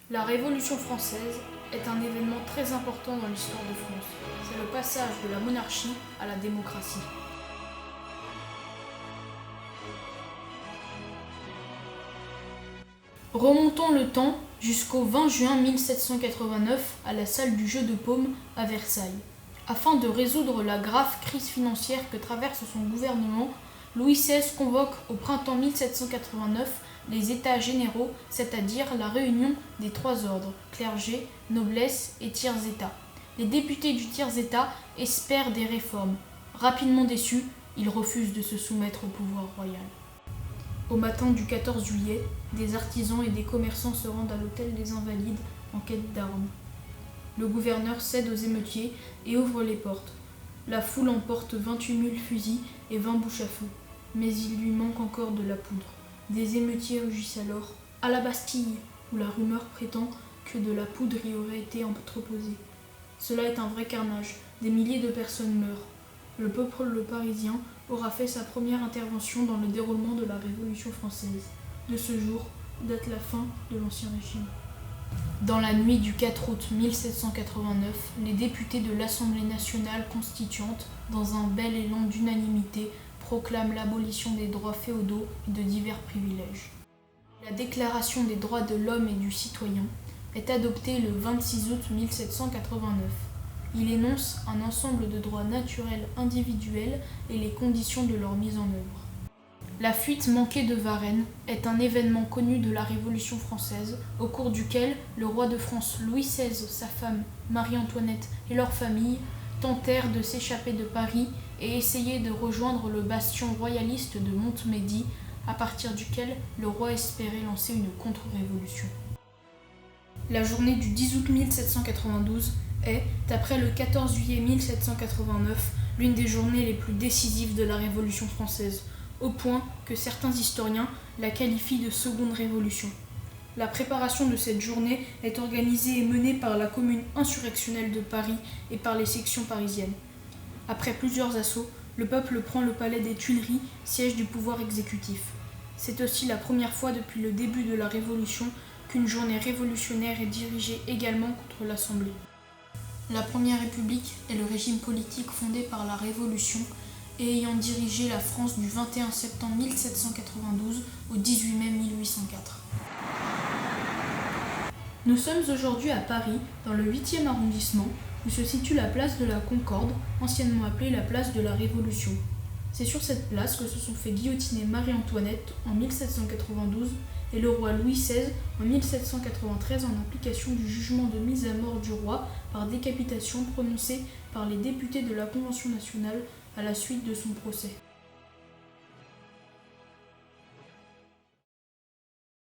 La Révolution française est un événement très important dans l'histoire de France. C'est le passage de la monarchie à la démocratie. Remontons le temps jusqu'au 20 juin 1789 à la salle du jeu de paume à Versailles. Afin de résoudre la grave crise financière que traverse son gouvernement, Louis XVI convoque au printemps 1789 les États généraux, c'est-à-dire la réunion des trois ordres, clergé, noblesse et tiers-État. Les députés du tiers-État espèrent des réformes. Rapidement déçus, ils refusent de se soumettre au pouvoir royal. Au matin du 14 juillet, des artisans et des commerçants se rendent à l'hôtel des Invalides en quête d'armes. Le gouverneur cède aux émeutiers et ouvre les portes. La foule emporte 28 000 fusils et 20 bouches à feu. Mais il lui manque encore de la poudre. Des émeutiers rugissent alors « à la Bastille !» où la rumeur prétend que de la poudre y aurait été entreposée. Cela est un vrai carnage. Des milliers de personnes meurent. Le peuple parisien aura fait sa première intervention dans le déroulement de la Révolution française. De ce jour date la fin de l'Ancien Régime. Dans la nuit du 4 août 1789, les députés de l'Assemblée nationale constituante, dans un bel élan d'unanimité, proclament l'abolition des droits féodaux et de divers privilèges. La Déclaration des droits de l'homme et du citoyen est adoptée le 26 août 1789. Il énonce un ensemble de droits naturels individuels et les conditions de leur mise en œuvre. La fuite manquée de Varennes est un événement connu de la Révolution française, au cours duquel le roi de France Louis XVI, sa femme Marie-Antoinette et leur famille tentèrent de s'échapper de Paris et essayer de rejoindre le bastion royaliste de Montmédy, à partir duquel le roi espérait lancer une contre-révolution. La journée du 10 août 1792 est, après le 14 juillet 1789, l'une des journées les plus décisives de la Révolution française, au point que certains historiens la qualifient de seconde révolution. La préparation de cette journée est organisée et menée par la commune insurrectionnelle de Paris et par les sections parisiennes. Après plusieurs assauts, le peuple prend le palais des Tuileries, siège du pouvoir exécutif. C'est aussi la première fois depuis le début de la Révolution qu'une journée révolutionnaire est dirigée également contre l'Assemblée. La Première République est le régime politique fondé par la Révolution et ayant dirigé la France du 21 septembre 1792 au 18 mai 1804. Nous sommes aujourd'hui à Paris, dans le 8e arrondissement, où se situe la place de la Concorde, anciennement appelée la place de la Révolution. C'est sur cette place que se sont fait guillotiner Marie-Antoinette en 1792 et le roi Louis XVI en 1793 en application du jugement de mise à mort du roi par décapitation prononcé par les députés de la Convention nationale à la suite de son procès.